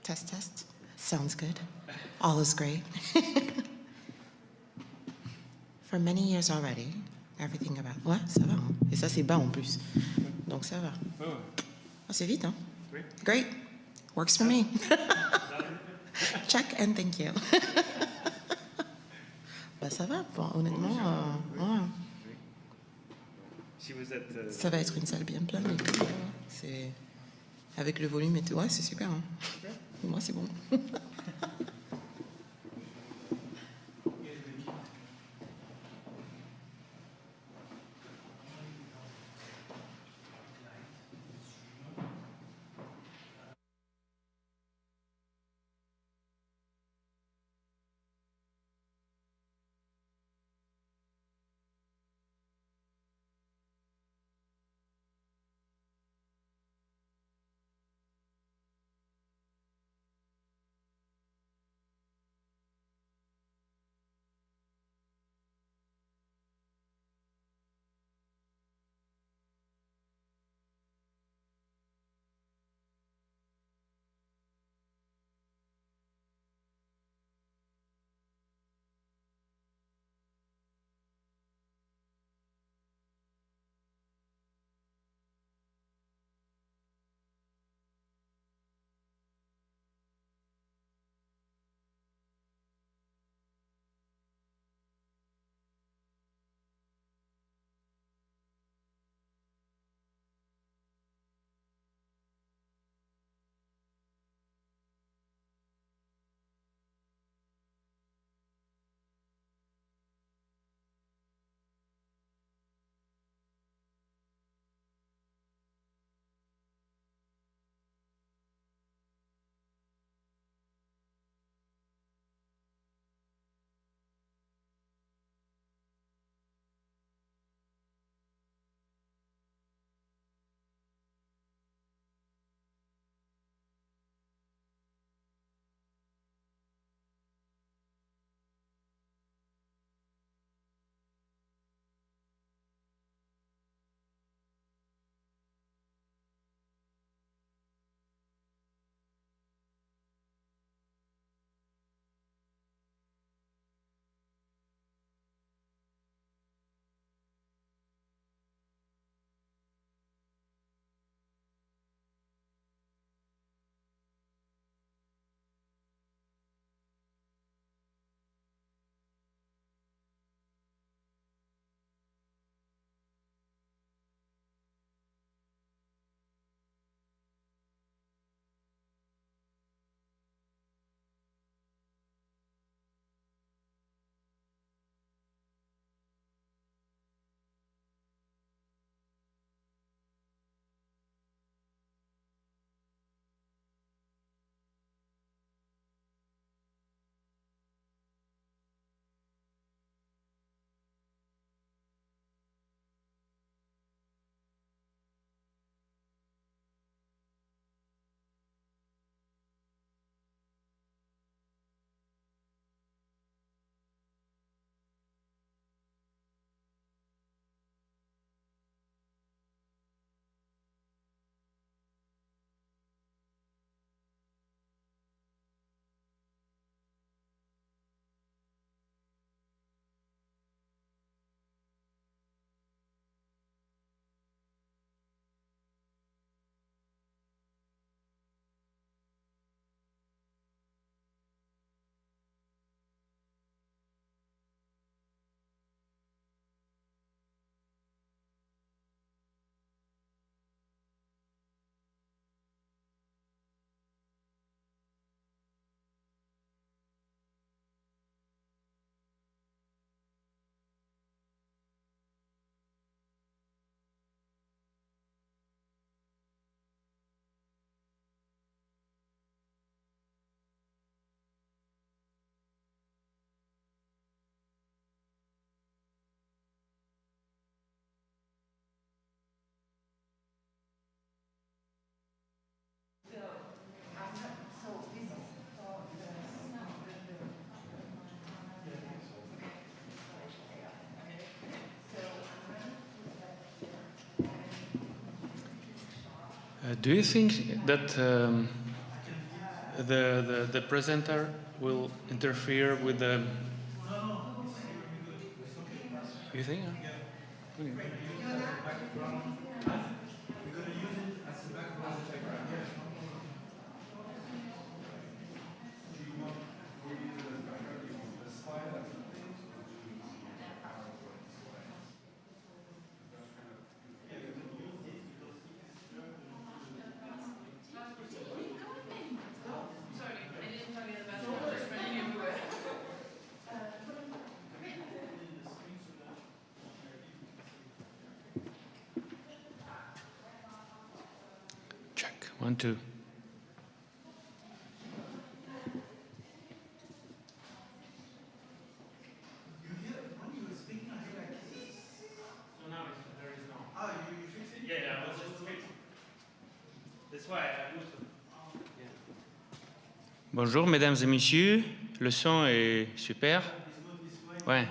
Test, test. Sounds good. All is great. For many years already, everything about... Ouais, ça va. Hein? Et ça, c'est bas en plus. Donc, ça va. Oh, c'est vite, hein? Oui. Great. Works for me. Check and thank you. Bah, ça va, bon, honnêtement. Ouais. Si vous êtes, ça va être une salle bien pleine. C'est... Avec le volume et tout. Ouais, c'est super. Hein? Super. Moi, c'est bon. Do you think that the presenter will interfere with the. You think? Okay. Check. 1, 2. Bonjour mesdames et messieurs, le son est super. Ouais.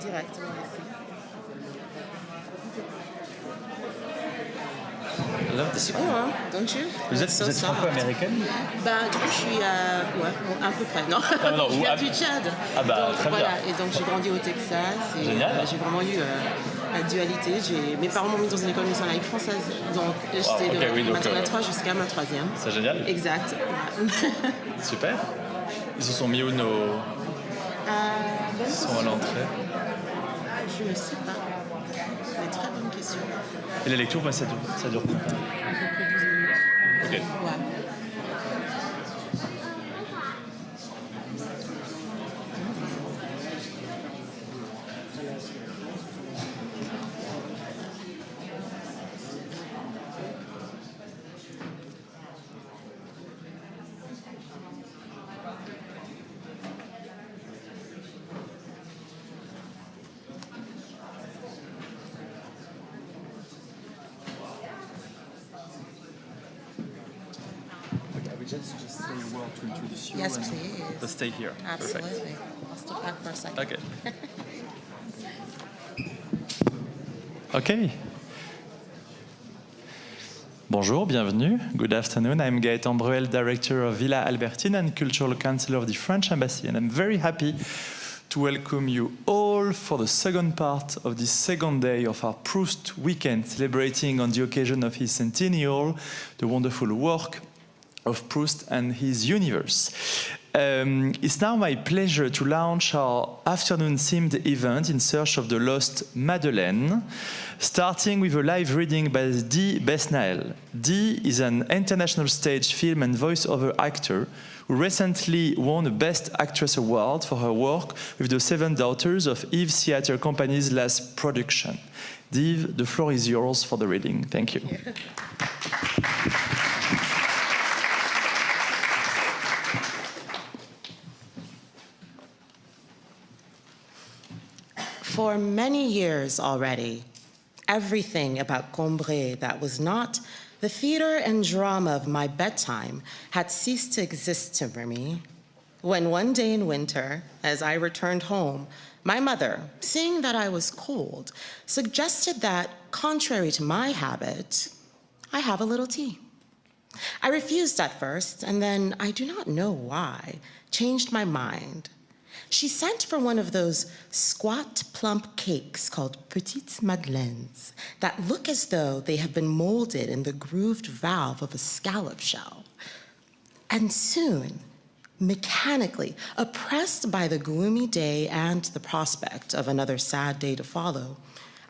directement ici. I love this. C'est beau, hein? Don't you? Vous êtes franco-américaine? Ben, du coup, je suis ouais, à peu près, non? Non, Je viens du Tchad. Ah bah, donc, très voilà. bien. Et donc, j'ai grandi au Texas. Et, Génial. j'ai vraiment eu la dualité. Mes parents m'ont mis dans une école missionnaire française. Donc, j'étais de maternelle 3 jusqu'à ma 3e. C'est génial. Exact. Super. Ils se sont mis où nos... Ils sont à l'entrée. Je ne sais pas. Mais très bonne question. Et la lecture, ça dure combien? À peu près 12 minutes. Ok. Ouais. Just say a word to introduce you. Yes, please. Let's stay here. Absolutely. Perfect. I'll step back for a second. Okay. Okay. Bonjour, bienvenue. Good afternoon. I'm Gaëtan Bruel, Director of Villa Albertine and Cultural Councillor of the French Embassy, and I'm very happy to welcome you all for the second part of the second day of our Proust weekend, celebrating on the occasion of his centennial the wonderful work of Proust and his universe. It's now my pleasure to launch our afternoon-themed event in search of the lost Madeleine, starting with a live reading by Dee Besnael. Dee is an international stage, film and voice-over actor who recently won a Best Actress Award for her work with the Seven Daughters of Eve's Theatre Company's last production. Dee, the floor is yours for the reading. Thank you. For many years already, everything about Combray that was not the theater and drama of my bedtime had ceased to exist for me, when one day in winter, as I returned home, my mother, seeing that I was cold, suggested that, contrary to my habit, I have a little tea. I refused at first, and then, I do not know why, changed my mind. She sent for one of those squat, plump cakes called Petites Madeleines that look as though they have been molded in the grooved valve of a scallop shell. And soon, mechanically, oppressed by the gloomy day and the prospect of another sad day to follow,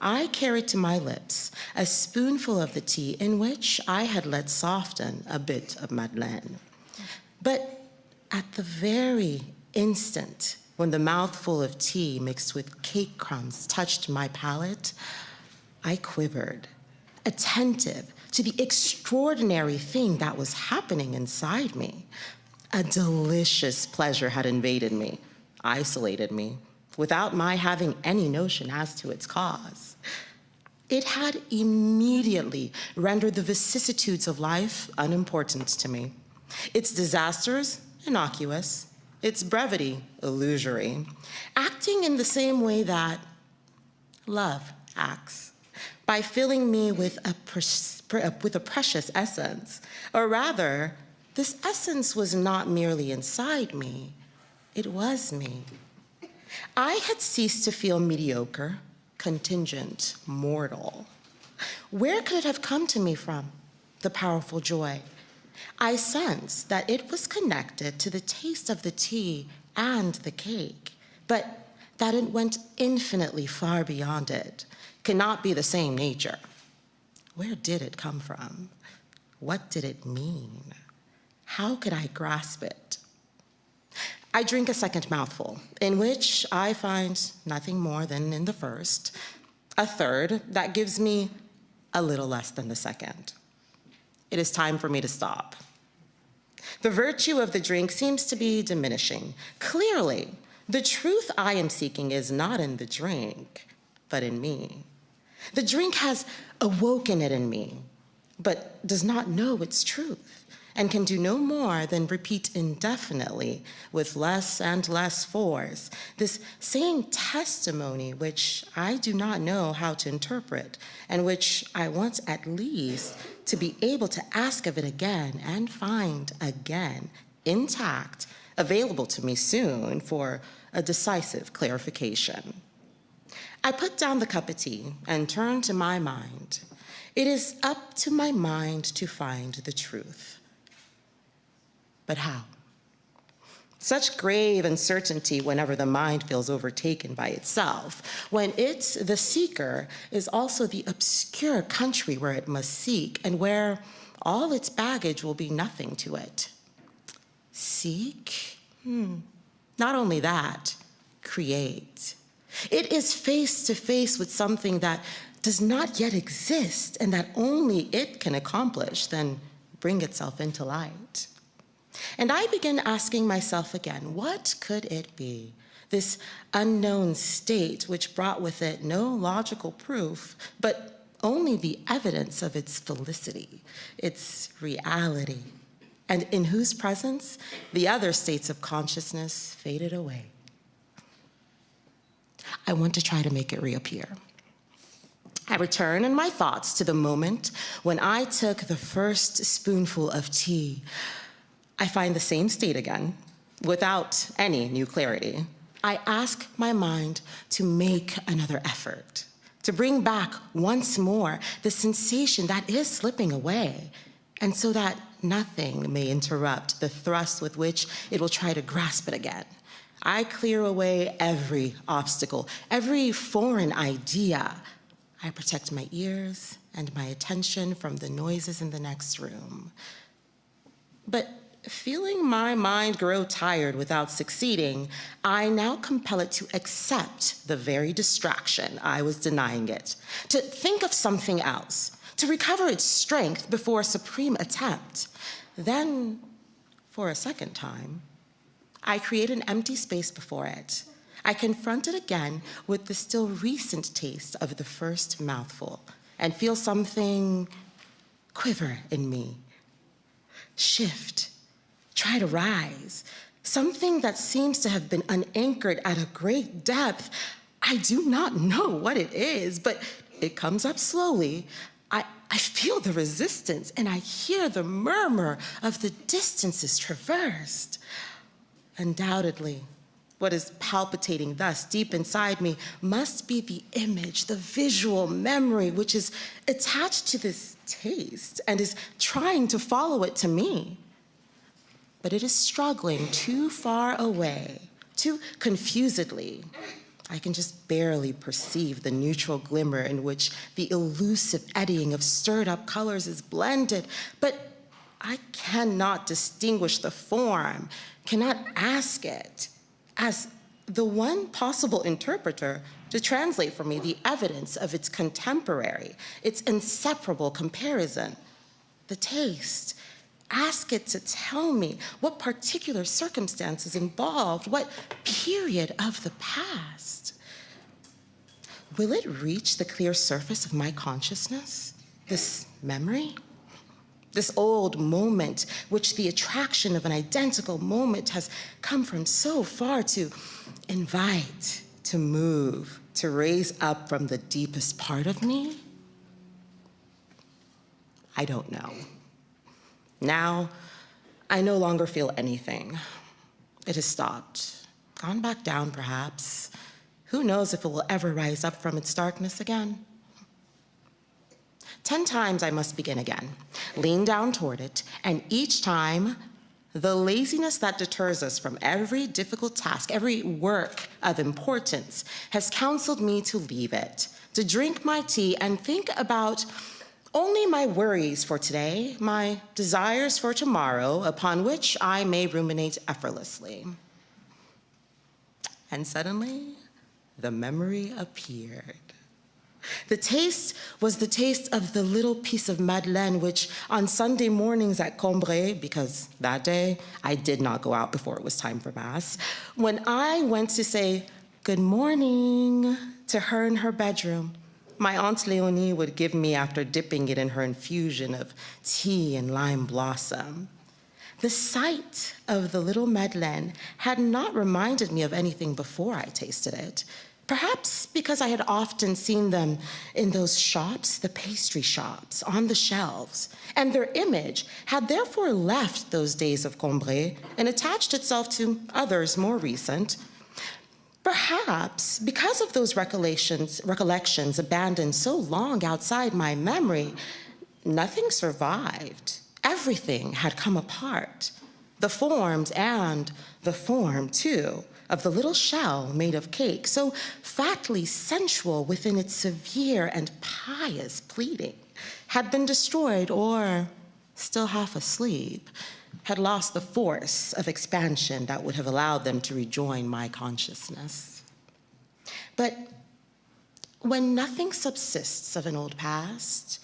I carried to my lips a spoonful of the tea in which I had let soften a bit of Madeleine. But at the very instant when the mouthful of tea mixed with cake crumbs touched my palate, I quivered, attentive to the extraordinary thing that was happening inside me. A delicious pleasure had invaded me, isolated me, without my having any notion as to its cause. It had immediately rendered the vicissitudes of life unimportant to me, its disasters innocuous, its brevity illusory, acting in the same way that love acts, by filling me with a precious essence, or rather, this essence was not merely inside me, it was me. I had ceased to feel mediocre, contingent, mortal. Where could it have come to me from, the powerful joy? I sensed that it was connected to the taste of the tea and the cake, but that it went infinitely far beyond it, cannot be the same nature. Where did it come from? What did it mean? How could I grasp it? I drink a second mouthful, in which I find nothing more than in the first, a third that gives me a little less than the second. It is time for me to stop. The virtue of the drink seems to be diminishing. Clearly, the truth I am seeking is not in the drink, but in me. The drink has awoken it in me, but does not know its truth. and can do no more than repeat indefinitely with less and less force this same testimony which I do not know how to interpret and which I want at least to be able to ask of it again and find again intact, available to me soon for a decisive clarification. I put down the cup of tea and turned to my mind. It is up to my mind to find the truth. But how? Such grave uncertainty whenever the mind feels overtaken by itself, when it, the seeker, is also the obscure country where it must seek and where all its baggage will be nothing to it. Seek? Not only that, create. It is face to face with something that does not yet exist and that only it can accomplish, then bring itself into light. And I begin asking myself again, what could it be? This unknown state which brought with it no logical proof, but only the evidence of its felicity, its reality, and in whose presence the other states of consciousness faded away. I want to try to make it reappear. I return in my thoughts to the moment when I took the first spoonful of tea. I find the same state again, without any new clarity. I ask my mind to make another effort, to bring back once more the sensation that is slipping away, and so that nothing may interrupt the thrust with which it will try to grasp it again. I clear away every obstacle, every foreign idea. I protect my ears and my attention from the noises in the next room. But feeling my mind grow tired without succeeding, I now compel it to accept the very distraction I was denying it, to think of something else, to recover its strength before a supreme attempt. Then, for a second time, I create an empty space before it. I confront it again with the still recent taste of the first mouthful and feel something quiver in me, shift, try to rise, something that seems to have been unanchored at a great depth. I do not know what it is, but it comes up slowly. I feel the resistance and I hear the murmur of the distances traversed. Undoubtedly, what is palpitating thus deep inside me must be the image, the visual memory which is attached to this taste and is trying to follow it to me. But it is struggling too far away, too confusedly. I can just barely perceive the neutral glimmer in which the elusive eddying of stirred up colors is blended, but I cannot distinguish the form, cannot ask it, as the one possible interpreter, to translate for me the evidence of its contemporary, its inseparable comparison, the taste. Ask it to tell me what particular circumstances involved, what period of the past. Will it reach the clear surface of my consciousness, this memory? This old moment, which the attraction of an identical moment has come from so far to invite, to move, to raise up from the deepest part of me? I don't know. Now, I no longer feel anything. It has stopped, gone back down perhaps. Who knows if it will ever rise up from its darkness again? 10 times I must begin again, lean down toward it, and each time, the laziness that deters us from every difficult task, every work of importance, has counseled me to leave it, to drink my tea and think about only my worries for today, my desires for tomorrow, upon which I may ruminate effortlessly. And suddenly, the memory appeared. The taste was the taste of the little piece of madeleine which on Sunday mornings at Combray, because that day I did not go out before it was time for Mass, when I went to say good morning to her in her bedroom, my Aunt Léonie would give me after dipping it in her infusion of tea and lime blossom. The sight of the little Madeleine had not reminded me of anything before I tasted it. Perhaps because I had often seen them in those shops, the pastry shops, on the shelves, and their image had therefore left those days of Combray and attached itself to others more recent. Perhaps because of those recollections abandoned so long outside my memory, nothing survived. Everything had come apart. The forms and the form, too, of the little shell made of cake, so fatly sensual within its severe and pious pleading, had been destroyed or, still half asleep, had lost the force of expansion that would have allowed them to rejoin my consciousness. But when nothing subsists of an old past,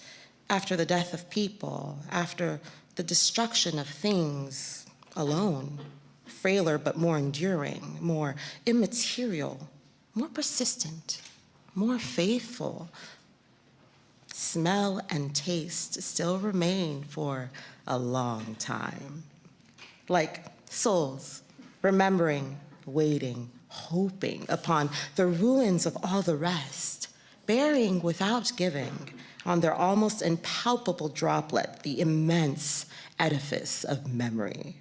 after the death of people, after the destruction of things alone, frailer but more enduring, more immaterial, more persistent, more faithful, smell and taste still remain for a long time. Like souls, remembering, waiting, hoping upon the ruins of all the rest, bearing without giving on their almost impalpable droplet the immense edifice of memory.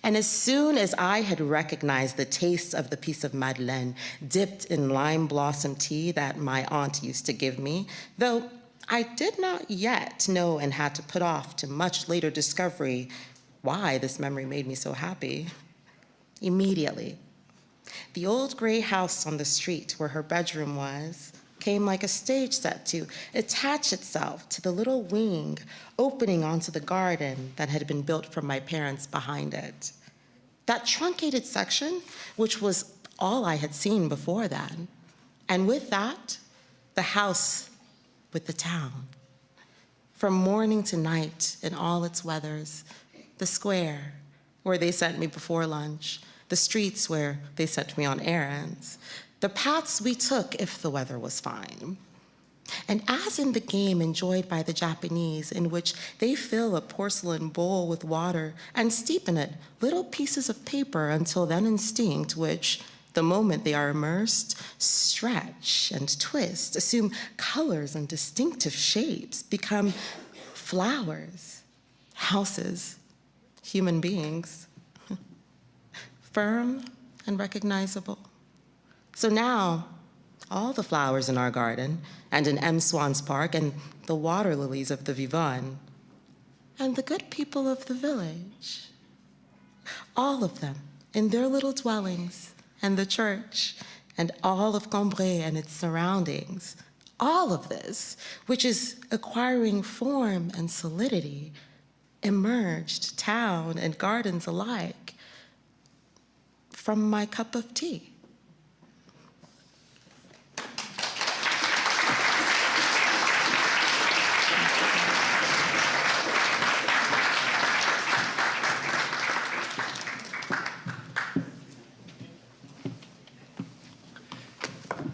And as soon as I had recognized the taste of the piece of Madeleine dipped in lime blossom tea that my aunt used to give me, though I did not yet know and had to put off to much later discovery why this memory made me so happy, immediately, the old gray house on the street where her bedroom was came like a stage set to attach itself to the little wing opening onto the garden that had been built from my parents behind it. That truncated section, which was all I had seen before then, and with that, the house with the town. From morning to night in all its weathers, the square where they sent me before lunch, the streets where they sent me on errands, the paths we took if the weather was fine. And as in the game enjoyed by the Japanese, in which they fill a porcelain bowl with water and steep in it little pieces of paper until then instinct, which, the moment they are immersed, stretch and twist, assume colors and distinctive shapes, become flowers, houses, human beings, firm and recognizable. So now, all the flowers in our garden, and in M. Swan's park, and the water lilies of the Vivonne, and the good people of the village, all of them in their little dwellings, and the church, and all of Combray and its surroundings, all of this, which is acquiring form and solidity, emerged, town and gardens alike, from my cup of tea.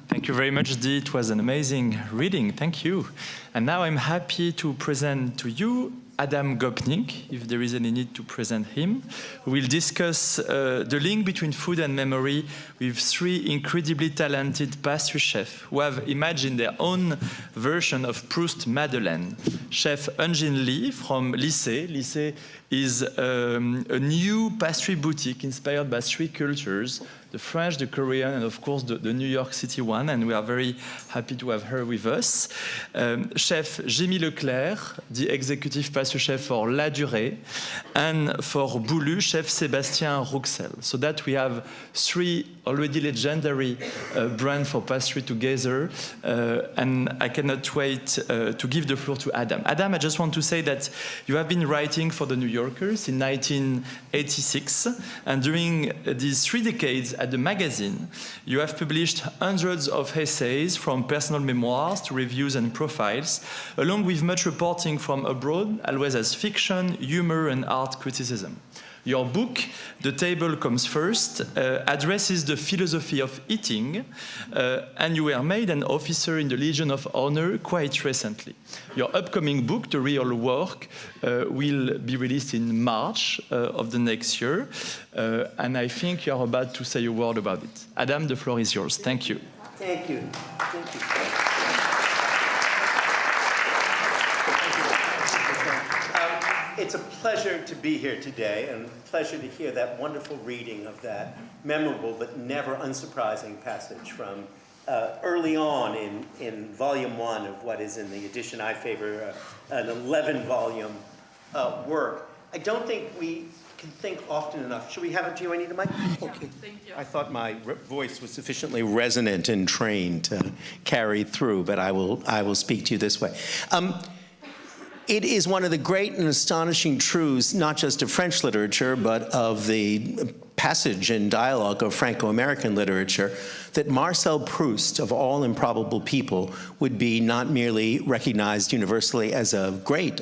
Thank you very much, Dee. It was an amazing reading. Thank you. And now I'm happy to present to you Adam Gopnik, if there is any need to present him, who will discuss the link between food and memory with three incredibly talented pastry chefs who have imagined their own version of Proust Madeleine. Chef Eunjin Lee from Lycée. Lycée is a new pastry boutique inspired by three cultures, the French, the Korean, and of course the New York City one, and we are very happy to have her with us. Chef Jémy Leclerc, the executive pastry chef for La Durée, and for Boulu, Chef Sébastien Rouxel. So that we have three already legendary brands for pastry together, and I cannot wait to give the floor to Adam. Adam, I just want to say that you have been writing for the New Yorkers in 1986, and during these 3 decades at the magazine, you have published hundreds of essays from personal memoirs to reviews and profiles, along with much reporting from abroad, always as fiction, humor, and art criticism. Your book, The Table Comes First, addresses the philosophy of eating, and you were made an officer in the Legion of Honor quite recently. Your upcoming book, The Real Work, will be released in March of the next year, and I think you're about to say a word about it. Adam, the floor is yours. Thank you. Thank you. Thank you. It's a pleasure to be here today, and a pleasure to hear that wonderful reading of that memorable but never unsurprising passage from early on in volume 1 of what is in the edition I favor, an 11-volume work. I don't think we can think often enough. Should we have it? Do I need a mic? Okay. Thank you. I thought my voice was sufficiently resonant and trained to carry through, but I will speak to you this way. It is one of the great and astonishing truths, not just of French literature, but of the passage and dialogue of Franco-American literature, that Marcel Proust, of all improbable people, would be not merely recognized universally as a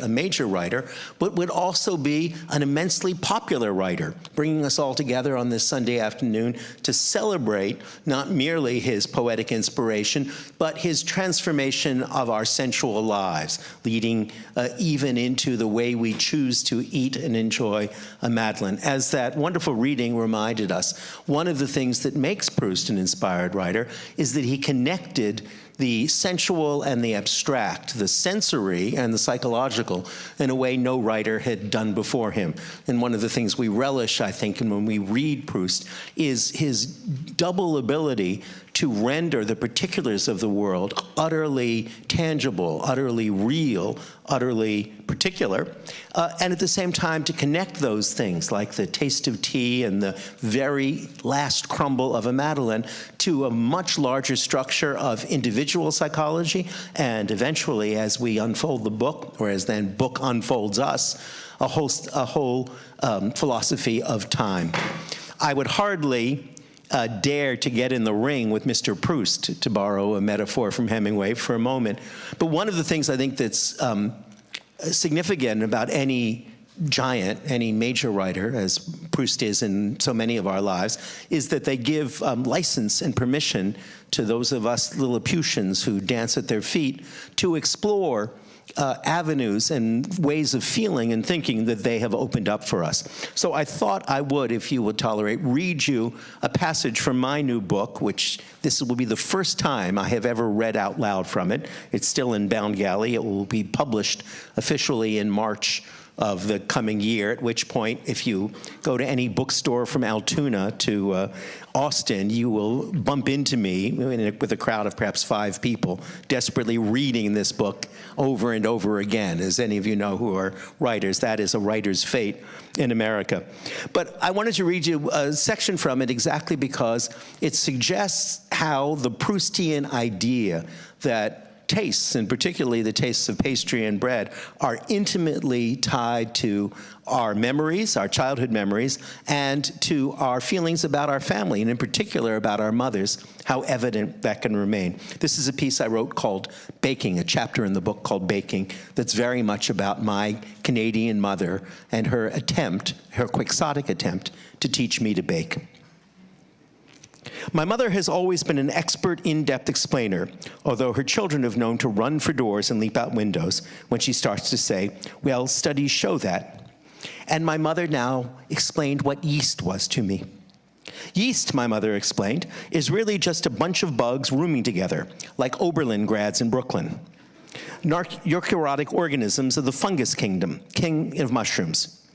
major writer, but would also be an immensely popular writer, bringing us all together on this Sunday afternoon to celebrate not merely his poetic inspiration, but his transformation of our sensual lives, leading even into the way we choose to eat and enjoy a Madeleine. As that wonderful reading reminded us, one of the things that makes Proust an inspired writer is that he connected the sensual and the abstract, the sensory and the psychological, in a way no writer had done before him. And one of the things we relish, I think, and when we read Proust, is his double ability to render the particulars of the world utterly tangible, utterly real, utterly particular, and at the same time to connect those things, like the taste of tea and the very last crumble of a Madeleine, to a much larger structure of individual psychology, and eventually, as we unfold the book, or as then book unfolds us, a whole philosophy of time. I would hardly dare to get in the ring with Mr. Proust, to borrow a metaphor from Hemingway for a moment. But one of the things I think that's significant about any giant, any major writer, as Proust is in so many of our lives, is that they give license and permission to those of us Lilliputians who dance at their feet to explore avenues and ways of feeling and thinking that they have opened up for us. So I thought I would, if you would tolerate, read you a passage from my new book, which this will be the first time I have ever read out loud from it. It's still in Bound Galley. It will be published officially in March of the coming year, at which point, if you go to any bookstore from Altoona to Austin, you will bump into me with a crowd of perhaps 5 people desperately reading this book over and over again. As any of you know who are writers, that is a writer's fate in America. But I wanted to read you a section from it exactly because it suggests how the Proustian idea that tastes, and particularly the tastes of pastry and bread, are intimately tied to our memories, our childhood memories, and to our feelings about our family, and in particular about our mothers, how evident that can remain. This is a piece I wrote called Baking, a chapter in the book called Baking, that's very much about my Canadian mother and her attempt, her quixotic attempt, to teach me to bake. My mother has always been an expert, in-depth explainer, although her children have known to run for doors and leap out windows when she starts to say, well, studies show that. And my mother now explained what yeast was to me. Yeast, my mother explained, is really just a bunch of bugs rooming together, like Oberlin grads in Brooklyn. Eukaryotic organisms of the fungus kingdom, king of mushrooms.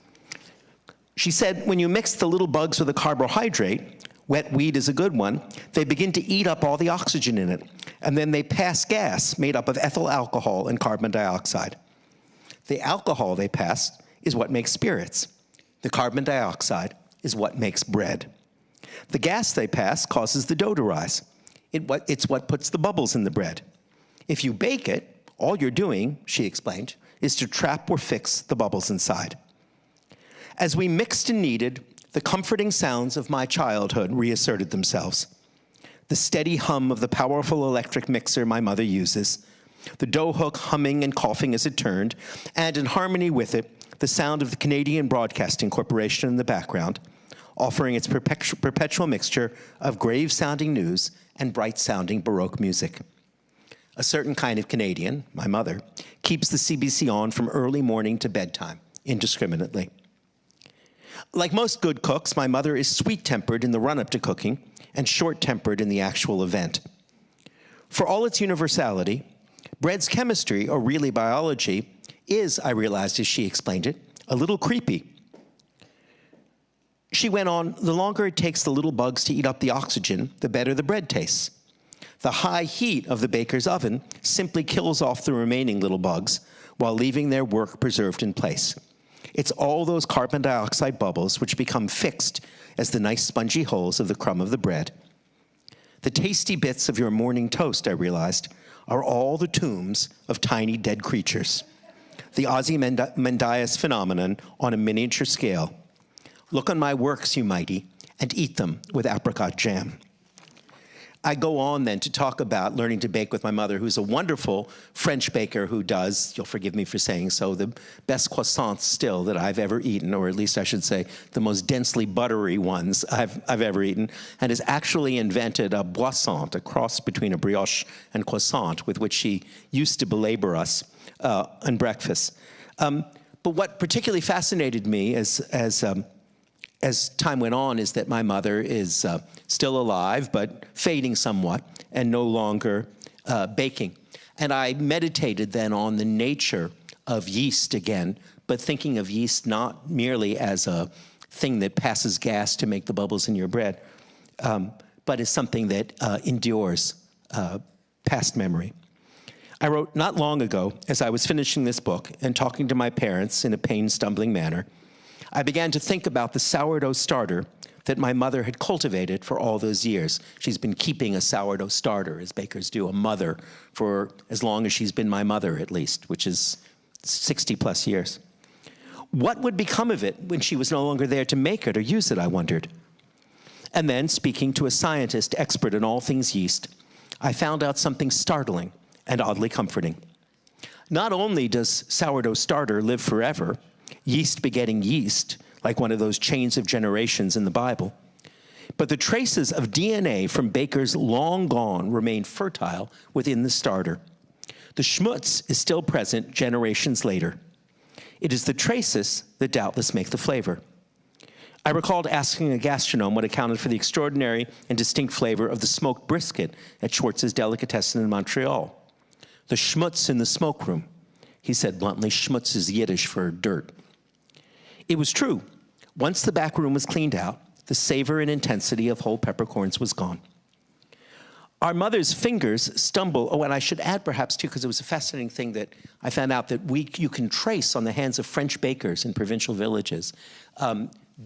She said, when you mix the little bugs with a carbohydrate, wet wheat is a good one, they begin to eat up all the oxygen in it, and then they pass gas made up of ethyl alcohol and carbon dioxide. The alcohol they pass is what makes spirits. The carbon dioxide is what makes bread. The gas they pass causes the dough to rise. It's what puts the bubbles in the bread. If you bake it, all you're doing, she explained, is to trap or fix the bubbles inside. As we mixed and kneaded, the comforting sounds of my childhood reasserted themselves. The steady hum of the powerful electric mixer my mother uses, the dough hook humming and coughing as it turned, and in harmony with it, the sound of the Canadian Broadcasting Corporation in the background, offering its perpetual mixture of grave-sounding news and bright-sounding Baroque music. A certain kind of Canadian, my mother, keeps the CBC on from early morning to bedtime, indiscriminately. Like most good cooks, my mother is sweet-tempered in the run-up to cooking and short-tempered in the actual event. For all its universality, bread's chemistry, or really biology, is, I realized as she explained it, a little creepy. She went on, the longer it takes the little bugs to eat up the oxygen, the better the bread tastes. The high heat of the baker's oven simply kills off the remaining little bugs while leaving their work preserved in place. It's all those carbon dioxide bubbles which become fixed as the nice spongy holes of the crumb of the bread. The tasty bits of your morning toast, I realized, are all the tombs of tiny dead creatures. The Ozymandias phenomenon on a miniature scale. Look on my works, you mighty, and eat them with apricot jam. I go on then to talk about learning to bake with my mother, who's a wonderful French baker who does, you'll forgive me for saying so, the best croissants still that I've ever eaten, or at least I should say the most densely buttery ones I've ever eaten, and has actually invented a boissant, a cross between a brioche and croissant, with which she used to belabor us on breakfast. But what particularly fascinated me as time went on is that my mother is still alive, but fading somewhat, and no longer baking. And I meditated then on the nature of yeast again, but thinking of yeast not merely as a thing that passes gas to make the bubbles in your bread, but as something that endures past memory. I wrote not long ago, as I was finishing this book and talking to my parents in a pain-stumbling manner, I began to think about the sourdough starter that my mother had cultivated for all those years. She's been keeping a sourdough starter, as bakers do, a mother, for as long as she's been my mother, at least, which is 60-plus years. What would become of it when she was no longer there to make it or use it, I wondered. And then, speaking to a scientist expert in all things yeast, I found out something startling and oddly comforting. Not only does sourdough starter live forever, yeast begetting yeast, like one of those chains of generations in the Bible, but the traces of DNA from bakers long gone remain fertile within the starter. The schmutz is still present generations later. It is the traces that doubtless make the flavor. I recalled asking a gastronome what accounted for the extraordinary and distinct flavor of the smoked brisket at Schwartz's Delicatessen in Montreal. The schmutz in the smoke room. He said bluntly, schmutz is Yiddish for dirt. It was true. Once the back room was cleaned out, the savor and intensity of whole peppercorns was gone. Our mother's fingers stumble, oh, and I should add perhaps too, because it was a fascinating thing that I found out that you can trace on the hands of French bakers in provincial villages,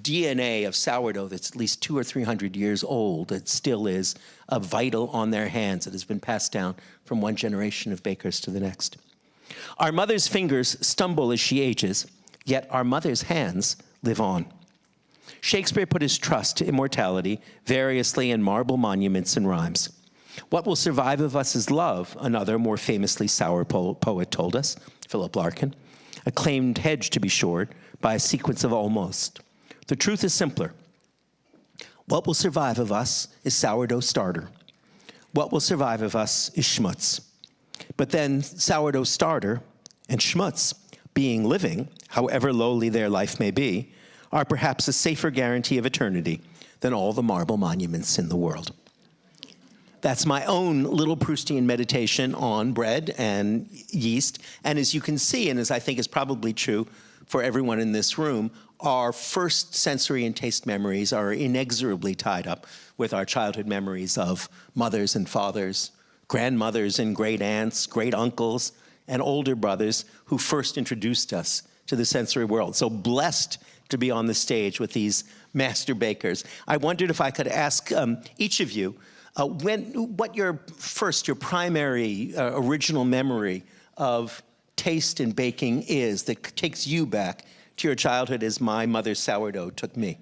DNA of sourdough that's at least 200 or 300 years old. It still is vital on their hands. It has been passed down from one generation of bakers to the next. Our mother's fingers stumble as she ages, yet our mother's hands live on. Shakespeare put his trust to immortality variously in marble monuments and rhymes. What will survive of us is love, another more famously sour poet told us, Philip Larkin, a claimed hedge to be shored by a sequence of almost. The truth is simpler. What will survive of us is sourdough starter. What will survive of us is schmutz. But then sourdough starter and schmutz, being living, however lowly their life may be, are perhaps a safer guarantee of eternity than all the marble monuments in the world. That's my own little Proustian meditation on bread and yeast. And as you can see, and as I think is probably true for everyone in this room, our first sensory and taste memories are inexorably tied up with our childhood memories of mothers and fathers, grandmothers and great aunts, great uncles, and older brothers who first introduced us to the sensory world. So blessed to be on the stage with these master bakers. I wondered if I could ask each of you what your primary original memory of taste and baking is that takes you back to your childhood as my mother's sourdough took me.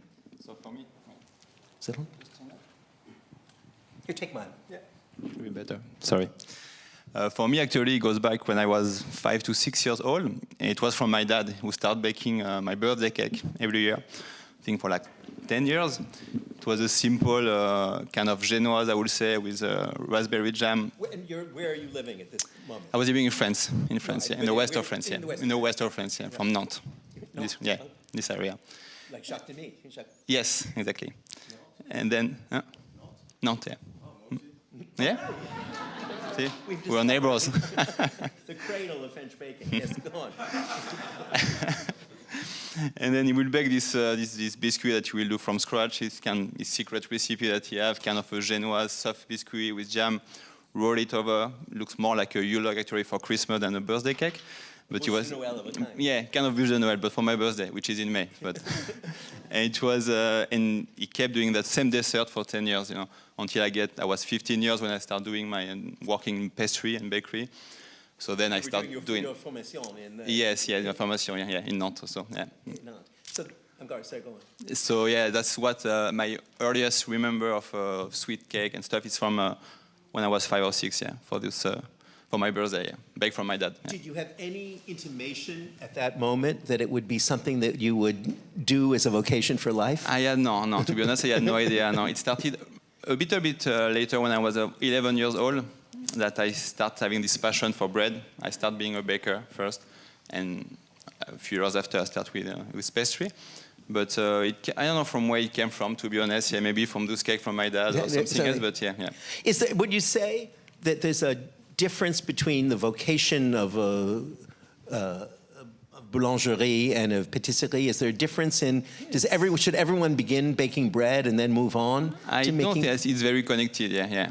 So for me, Is that on? Here, take mine. Yeah. maybe better. Sorry. For me, actually, it goes back when I was 5 to 6 years old. And it was from my dad who started baking my birthday cake every year. I think for like 10 years. It was a simple kind of genoise, I would say, with raspberry jam. Where are you living at this moment? I was living in France, yeah, in the west of France, yeah. In the west of France, yeah, from Nantes. This area. Like Jacques Denis. Yes, exactly. And then, Nantes, yeah. Yeah? See, we're neighbors. The cradle of French baking. Yes, go on. And then he will bake this biscuit that you will do from scratch. It's his secret recipe that he has, kind of a genoise soft biscuit with jam. Roll it over. Looks more like a Yule log actually for Christmas than a birthday cake. But Bûche de Noël of a kind. Yeah, kind of Bûche de Noël, but for my birthday, which is in May. But and it was, and he kept doing that same dessert for 10 years, you know, until I was 15 years when I started doing working in pastry and bakery. So then I started doing your formation in yes, yeah, formation, yeah, in Nantes. So yeah. So I'm sorry, go on. So yeah, that's what my earliest remember of sweet cake and stuff is from when I was 5 or 6. Yeah, for my birthday, yeah, baked from my dad. Yeah. Did you have any intimation at that moment that it would be something that you would do as a vocation for life? I had no. To be honest, I had no idea. No, it started a bit later when I was 11 years old. That I start having this passion for bread. I start being a baker first, and a few years after I start with pastry. But I don't know from where it came from, to be honest. Yeah, maybe from those cake from my dad or something else. But yeah. Would you say that there's a difference between the vocation of boulangerie and of patisserie? Is there a difference in? Should everyone begin baking bread and then move on? I don't think it's very connected. Yeah.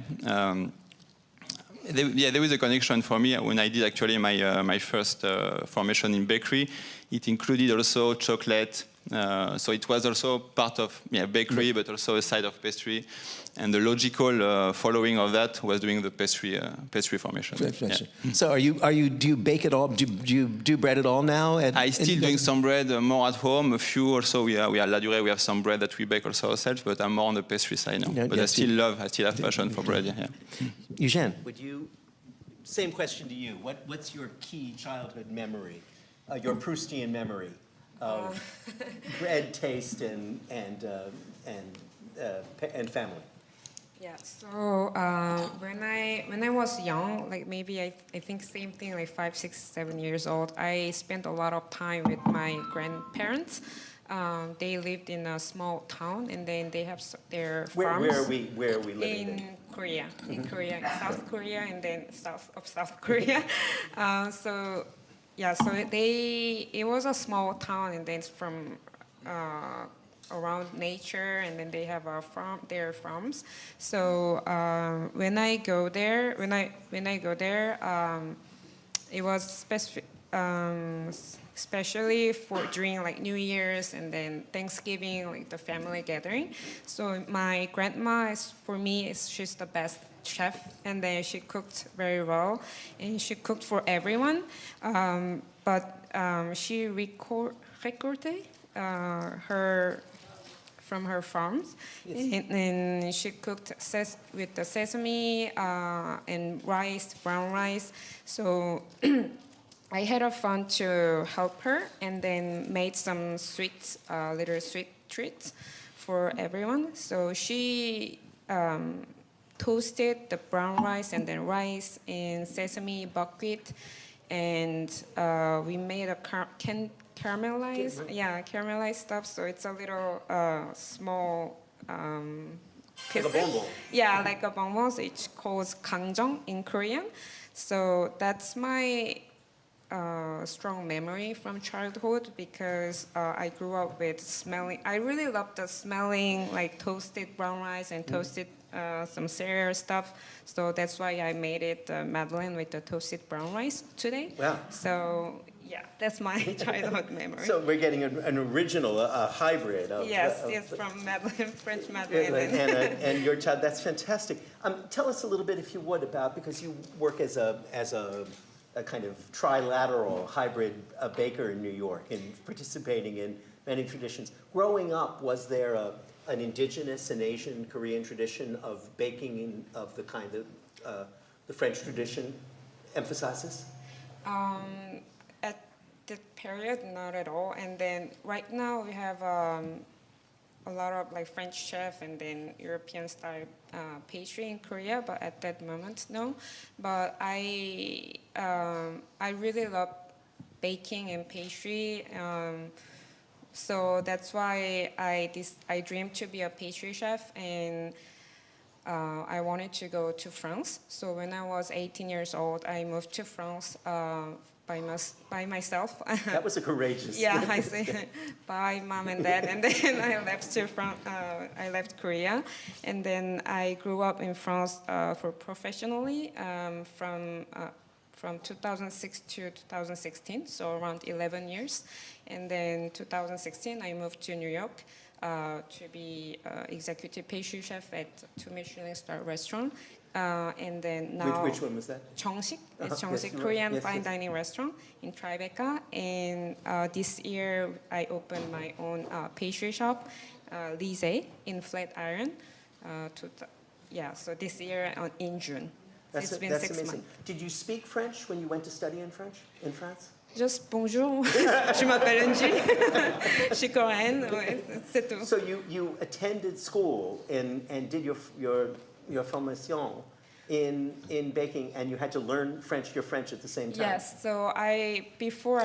There was a connection for me when I did actually my first formation in bakery. It included also chocolate, so it was also part of bakery, but also a side of pastry. And the logical following of that was doing the pastry formation. Yeah. So do you bake it all? Do you do bread at all now? I still doing some bread more at home. A few also. We are La Durée. We have some bread that we bake also ourselves. But I'm more on the pastry side now. But I still have passion for bread. Yeah. Eugène, same question to you. What's your key childhood memory, your Proustian memory of bread taste and family? Yeah. So when I was young, like maybe I think same thing, like 5, 6, 7 years old, I spent a lot of time with my grandparents. They lived in a small town, and then they have their farms. Where are we living? In Korea, in South Korea, and then south of South Korea. So it was a small town, and then it's from around nature, and then they have their farms. So when I go there, it was specific. Especially for during like New Year's and then Thanksgiving, like the family gathering. So my grandma she's the best chef, and then she cooked very well, and she cooked for everyone. But she recorded her from her farms, yes. And she cooked with the sesame and rice, brown rice. So. I had a fun to help her, and then made some little sweet treats for everyone. So she toasted the brown rice and then rice in sesame buckwheat, and we made a caramelized stuff. So it's a little small pieces. Like a bonbon. Yeah, like a bonbon. So it's called kangjong in Korean. So that's my strong memory from childhood, because I grew up with smelling. I really love the smelling like toasted brown rice and toasted some cereal stuff. So that's why I made it Madeleine with the toasted brown rice today. Wow. So yeah, that's my childhood memory. So we're getting an original, a hybrid of it's from Madeleine, French Madeleine. And your child. That's fantastic. Tell us a little bit, if you would, about, because you work as a kind of trilateral hybrid baker in New York and participating in many traditions. Growing up, was there an indigenous and Asian Korean tradition of baking of the kind of the French tradition? emphasizes? At the period, not at all. And then right now we have a lot of like French chef and then European style pastry in Korea, but at that moment, no. But I really love baking and pastry. So that's why I dreamed to be a pastry chef, and I wanted to go to France. So when I was 18 years old, I moved to France by myself. That was a courageous. Yeah, I say bye, mom and dad, and then I left to France. I left Korea, and then I grew up in France for professionally from 2006 to 2016, so around 11 years. And then 2016, I moved to New York to be executive pastry chef at 2 Michelin star restaurant. And then now... Which one was that? Cheongsik. It's Cheongsik, yes, Korean yes, fine yes. dining restaurant in Tribeca. And this year, I opened my own pastry shop, Lise, in Flatiron. So this year in June. It's been 6 amazing. months. Did you speak French when you went to study in France? Just bonjour, je m'appelle Angie, je suis coréenne, ouais, c'est tout. So you attended school and did your formation in baking, and you had to learn your French at the same time. Yes. So before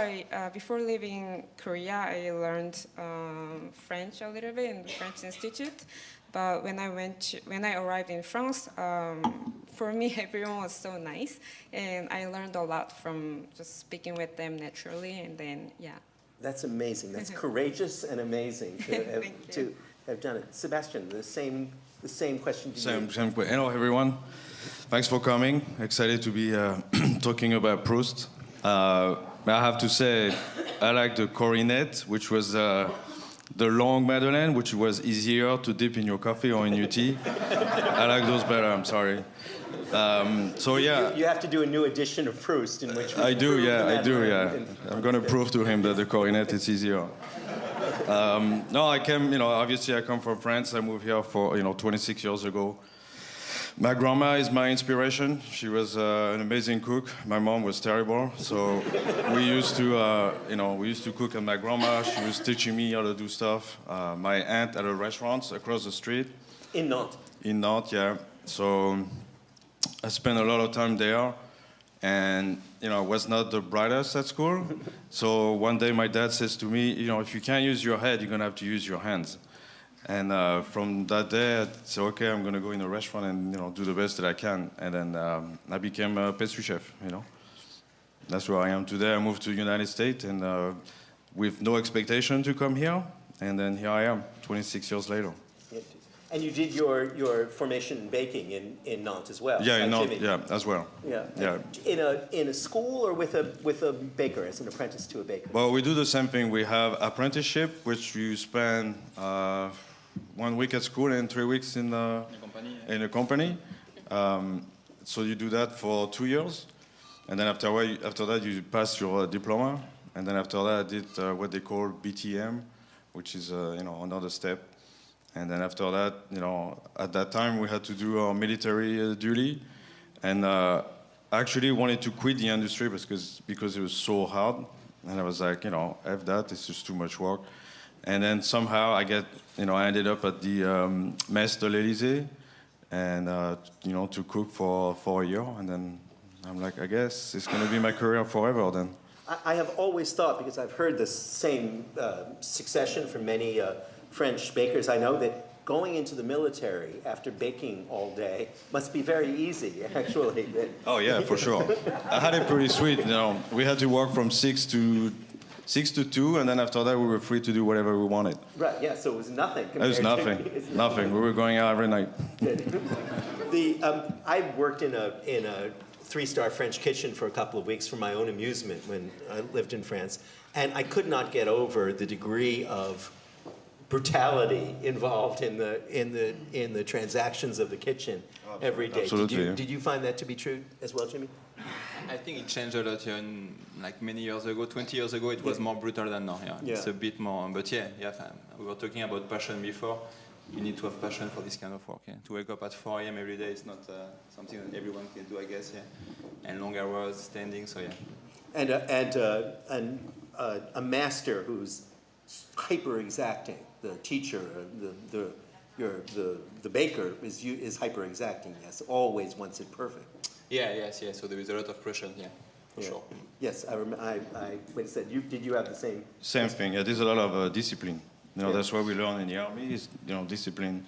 leaving Korea, I learned French a little bit in the French Institute. But when I arrived in France, for me, everyone was so nice, and I learned a lot from just speaking with them naturally, and then, yeah. That's amazing. That's courageous and amazing to have done it. Sebastian, the same question to you. Same question. Hello, everyone. Thanks for coming. Excited to be talking about Proust. I have to say, I like the Corinet, which was the long Madeleine, which was easier to dip in your coffee or in your tea. I like those better, I'm sorry. So yeah. You have to do a new edition of Proust in which I do, yeah. I'm going to prove to him that the Corinet is easier. No, I came, obviously I come from France. I moved here for, 26 years ago. My grandma is my inspiration. She was an amazing cook. My mom was terrible, so we used to cook at my grandma. She was teaching me how to do stuff. My aunt had a restaurant across the street. In Nantes? In Nantes, yeah. So I spent a lot of time there, and I was not the brightest at school. So one day my dad says to me, if you can't use your head, you're gonna have to use your hands. And from that day, I said, okay, I'm gonna go in a restaurant and do the best that I can. And then I became a pastry chef. That's where I am today. I moved to the United States and with no expectation to come here, and then here I am, 26 years later. And you did your formation in baking in Nantes as well. Yeah, in like Nantes, Jimmy. yeah, as well. Yeah. In a school or with a baker, as an apprentice to a baker? Well, we do the same thing. We have apprenticeship, which you spend 1 week at school and 3 weeks in a company. So you do that for 2 years, and then after that you pass your diploma, and then after that I did what they call BTM, which is another step. And then after that, at that time we had to do our military duty, and I actually wanted to quit the industry because it was so hard, and I was like, F that, it's just too much work. And then somehow I ended up at the Messe de l'Élysée, and to cook for a year, and then I'm like, I guess it's going to be my career forever then. I have always thought, because I've heard this same succession from many French bakers I know, that going into the military after baking all day must be very easy, actually. Oh yeah, for sure. I had it pretty sweet. We had to work from 6 to 2, and then after that we were free to do whatever we wanted. Right. Yeah. So it was nothing. It was nothing. Nothing. We were going out every night. I worked in a 3-star French kitchen for a couple of weeks for my own amusement when I lived in France, and I could not get over the degree of brutality involved in the transactions of the kitchen every day. Absolutely. Did you find that to be true as well, Jimmy? I think it changed a lot here. Like many years ago, 20 years ago, it was more brutal than now. Yeah, it's a bit more. But yeah. We were talking about passion before. You need to have passion for this kind of work. Yeah? To wake up at 4 a.m. every day is not something that everyone can do, I guess. Yeah. and long hours standing. So yeah. And a master who's hyper exacting. The teacher, the baker is hyper exacting. Yes, always wants it perfect. Yeah, yes. So there is a lot of pressure. Yeah, for sure. Yes, like I said, did you have the same? Same thing. Yeah, there's a lot of discipline. Yeah. That's what we learn in the army is discipline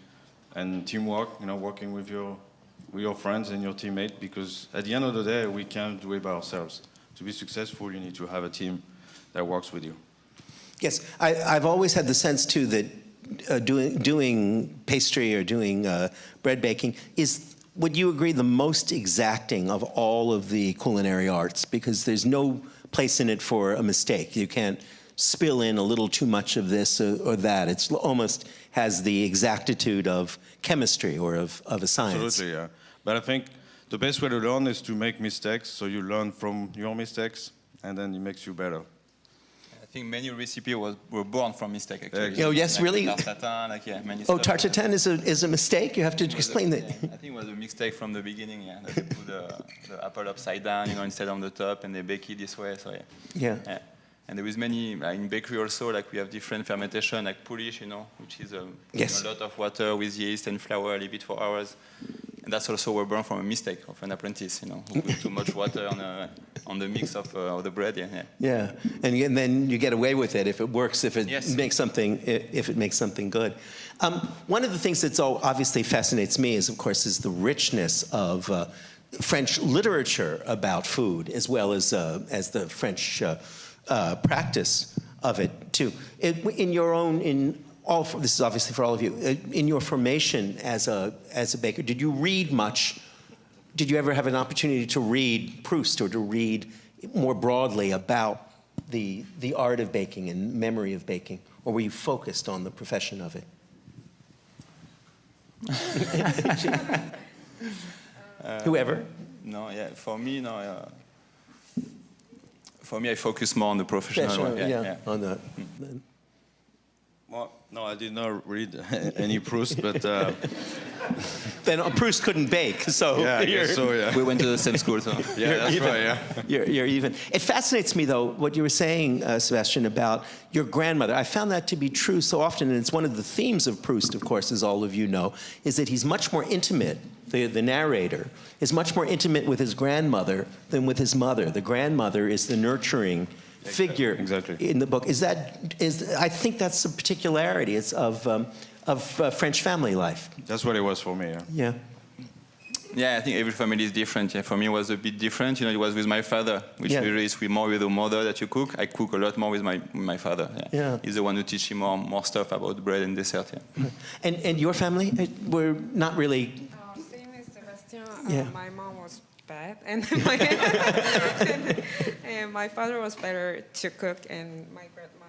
and teamwork. Working with your friends and your teammate, because at the end of the day we can't do it by ourselves. To be successful, you need to have a team that works with you. Yes, I've always had the sense too that doing pastry or doing bread baking is, would you agree, the most exacting of all of the culinary arts, because there's no place in it for a mistake. You can't spill in a little too much of this or that. It's almost has the exactitude of chemistry or of a science. Absolutely, yeah. But I think the best way to learn is to make mistakes, so you learn from your mistakes, and then it makes you better. I think many recipes were born from mistake, actually. Oh, yes, really? Tarte tatin, many Oh, stuff. tarte tatin is a mistake? You have to explain that. I think it was a mistake from the beginning, yeah. That they put the apple upside down, instead on the top, and they bake it this way, so yeah. Yeah. And there is many, in bakery also, like we have different fermentation, like Polish, which is Yes. a lot of water with yeast and flour, leave it for hours. And that's also were born from a mistake of an apprentice, who put too much water on the mix of the bread. Yeah, and then you get away with it if it works, if it makes something good. One of the things that's obviously fascinates me is, of course, is the richness of French literature about food, as well as the French practice of it too. This is obviously for all of you. In your formation as a baker, did you read much? Did you ever have an opportunity to read Proust or to read more broadly about the art of baking and memory of baking, or were you focused on the profession of it? Whoever? No, yeah. For me, no. For me, I focus more on the professional one. Yeah. On the. Well, no, I did not read any Proust, but then Proust couldn't bake, so yeah. We went to the same school, so Yeah, that's right. Yeah. You're even. It fascinates me, though, what you were saying, Sebastian, about your grandmother. I found that to be true so often, and it's one of the themes of Proust, of course, as all of you know, is that he's much more intimate. The narrator is much more intimate with his grandmother than with his mother. The grandmother is the nurturing figure in the book. I think that's a particularity of French family life. That's what it was for me. Yeah. Yeah, I think every family is different. Yeah, for me, it was a bit different. It was with my father, which usually is more with the mother that you cook. I cook a lot more with my father. Yeah. He's the one who teaches me more stuff about bread and dessert. Yeah. And your family were not really. Same as Sebastian. Yeah. My mom was bad, and my father was better to cook, and my grandma,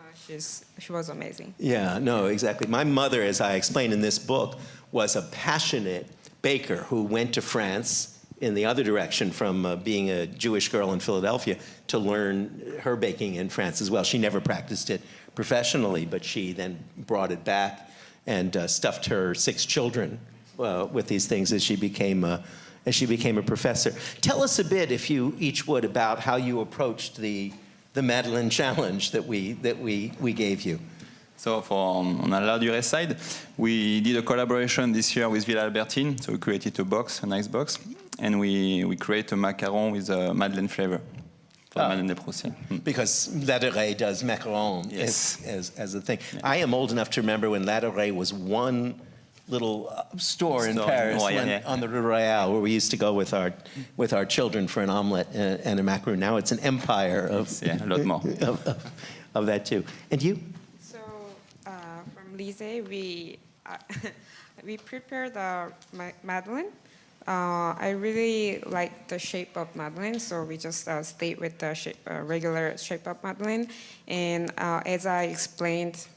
she was amazing. Yeah, no, exactly. My mother, as I explained in this book, was a passionate baker who went to France in the other direction from being a Jewish girl in Philadelphia to learn her baking in France as well. She never practiced it professionally, but she then brought it back and stuffed her 6 children with these things as she became a professor. Tell us a bit, if you each would, about how you approached the Madeleine challenge that we gave you. So on the La Durée side, we did a collaboration this year with Villa Albertine. So we created a nice box, and we create a macaron with a Madeleine flavor for Madeleine de Proust. Because La Durée does macaron as a thing. Yeah. I am old enough to remember when La Durée was one little store in Paris on the Rue Royale, where we used to go with our children for an omelette and a macaron. Now it's an empire of a lot more of that too. And you? From Lycée, we prepared the Madeleine. I really like the shape of Madeleine, so we just stayed with the regular shape of Madeleine. And as I explained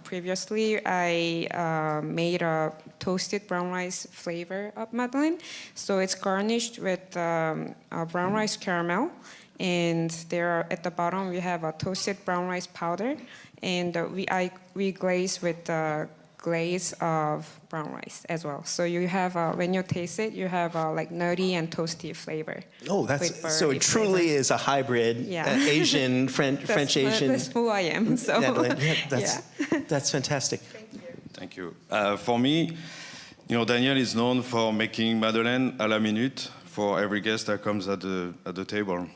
previously, I made a toasted brown rice flavor of Madeleine. So it's garnished with brown rice caramel, and there at the bottom we have a toasted brown rice powder, and we glaze with glaze of brown rice as well. So you have, when you taste it, you have like nutty and toasty flavor. Oh, so it truly is a hybrid, Asian, French Asian. That's who I am. So that's fantastic. Thank you. For me, Daniel is known for making madeleine à la minute for every guest that comes at the table.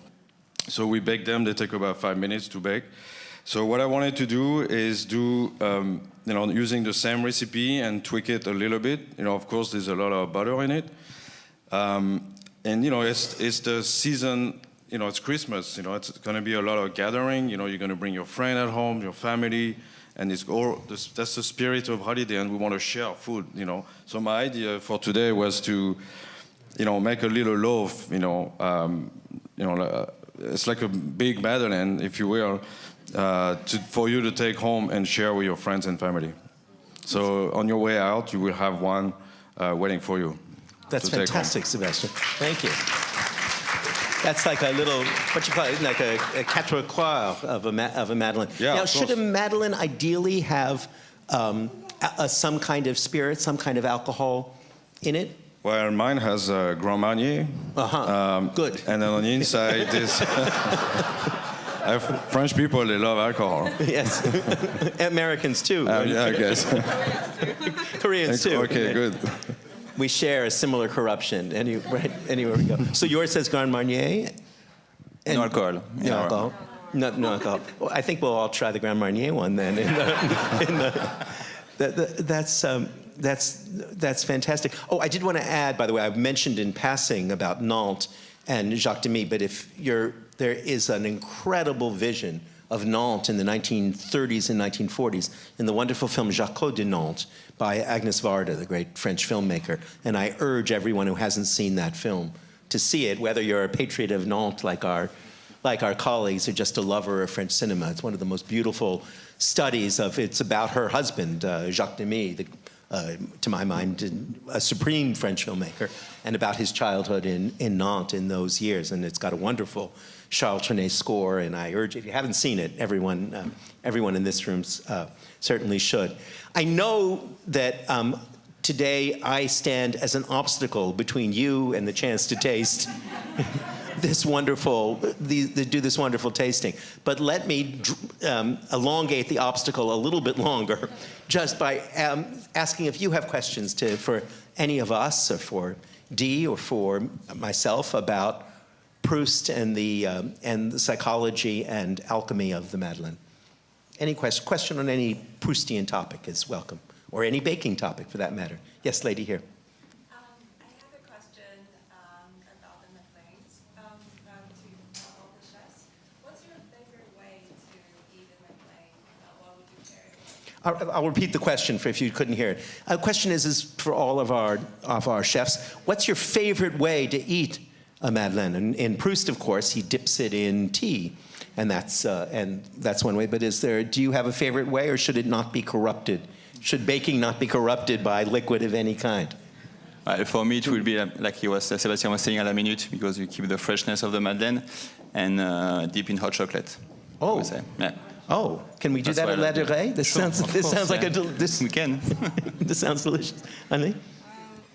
So we bake them. They take about 5 minutes to bake. So what I wanted to do is using the same recipe and tweak it a little bit. Of course, there's a lot of butter in it. It's the season, it's Christmas. It's going to be a lot of gathering. You're going to bring your friend at home, your family, and that's the spirit of holiday, and we want to share food, So my idea for today was to, make a little loaf, it's like a big madeleine, if you will, for you to take home and share with your friends and family. So on your way out, you will have one waiting for you. That's fantastic, Sebastian. Thank you. That's like a little, what you call it, like a quatre coeurs of a madeleine. Yeah, now, should a madeleine ideally have some kind of spirit, some kind of alcohol in it? Well, mine has Grand Marnier. Good. And then on the inside is... French people, they love alcohol. Yes. Americans too. Yeah, I guess. Koreans too. Okay, good. We share a similar corruption anywhere we go. So yours says Grand Marnier? No alcohol. No alcohol. No alcohol. Well, I think we'll all try the Grand Marnier one then. That's fantastic. Oh, I did want to add, by the way, I've mentioned in passing about Nantes and Jacques Demy, but there is an incredible vision of Nantes in the 1930s and 1940s in the wonderful film Jacques de Nantes by Agnès Varda, the great French filmmaker. And I urge everyone who hasn't seen that film to see it, whether you're a patriot of Nantes like our colleagues or just a lover of French cinema. It's one of the most beautiful studies it's about her husband, Jacques Demy, to my mind, a supreme French filmmaker, and about his childhood in Nantes in those years. And it's got a wonderful Charles Trenet score, and I urge, if you haven't seen it, everyone in this room certainly should. I know that today I stand as an obstacle between you and the chance to taste do this wonderful tasting. But let me elongate the obstacle a little bit longer, just by asking if you have questions for any of us, or for Dee, or for myself about Proust and the psychology and alchemy of the Madeleine. Any question on any Proustian topic is welcome, or any baking topic for that matter. Yes, lady here. I have a question about the Madeleines to all the chefs. What's your favorite way to eat a Madeleine? What would you carry? I'll repeat the question if you couldn't hear it. The question is for all of our chefs. What's your favorite way to eat a Madeleine? And in Proust, of course, he dips it in tea, and that's one way. But do you have a favorite way, or should it not be corrupted? Should baking not be corrupted by liquid of any kind? For me, it will be like Sebastian was saying, à la minute, because you keep the freshness of the Madeleine and dip in hot chocolate. Oh. I would say. Yeah. Oh, can we do that at La Durée? This sounds like we can. This sounds delicious. Annie?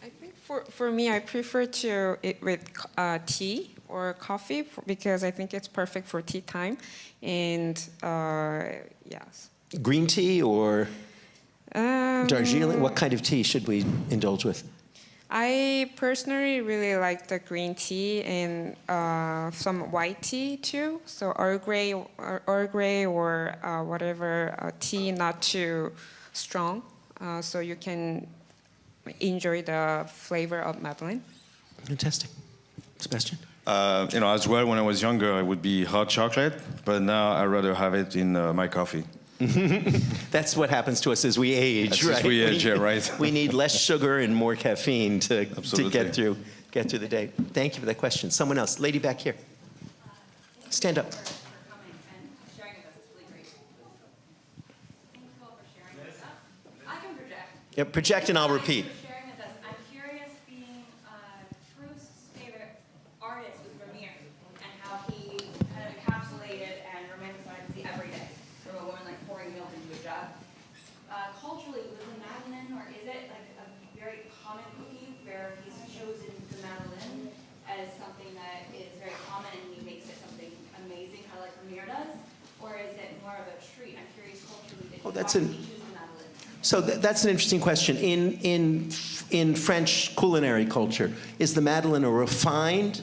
I think for me, I prefer to eat with tea or coffee because I think it's perfect for tea time. And yes. Green tea or Darjeeling? What kind of tea should we indulge with? I personally really like the green tea and some white tea too. So Earl Grey or whatever tea, not too strong, so you can enjoy the flavor of Madeleine. Fantastic. Sebastian? As well, when I was younger, it would be hot chocolate, but now I'd rather have it in my coffee. That's what happens to us as we age, right? As we age, right. We need less sugar and more caffeine to get through the day. Thank you for that question. Someone else, lady back here. Stand up. Yeah, project and I'll repeat. I'm curious, being Proust's favorite artist was Vermeer, and how he kind of encapsulated and romanticized the everyday from a woman like pouring milk into a jug. Culturally, was the Madeleine Oh, that's an interesting question. In French culinary culture, is the Madeleine a refined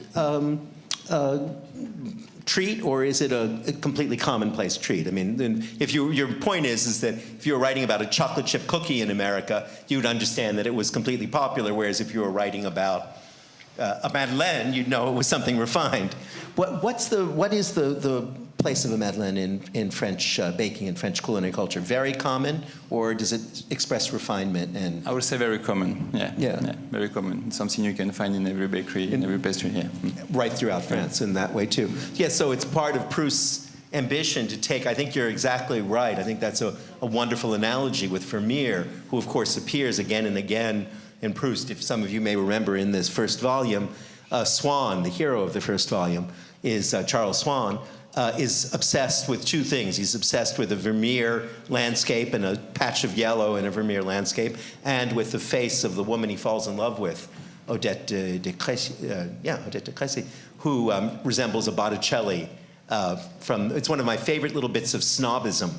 treat, or is it a completely commonplace treat? I mean, if your point is that if you were writing about a chocolate chip cookie in America, you would understand that it was completely popular, whereas if you were writing about a Madeleine, you'd know it was something refined. What is the place of a Madeleine in French baking and French culinary culture? Very common, or does it express refinement? And I would say very common. Yeah, very common. It's something you can find in every bakery, in every pastry. Yeah, right throughout France in that way too. Yeah, so it's part of Proust's ambition to take. I think you're exactly right. I think that's a wonderful analogy with Vermeer, who of course appears again and again in Proust. If some of you may remember, in this first volume, Swann, the hero of the first volume, is Charles Swann. Is obsessed with two things. He's obsessed with a Vermeer landscape and a patch of yellow in a Vermeer landscape, and with the face of the woman he falls in love with, Odette de Crécy, who resembles a Botticelli. It's one of my favorite little bits of snobism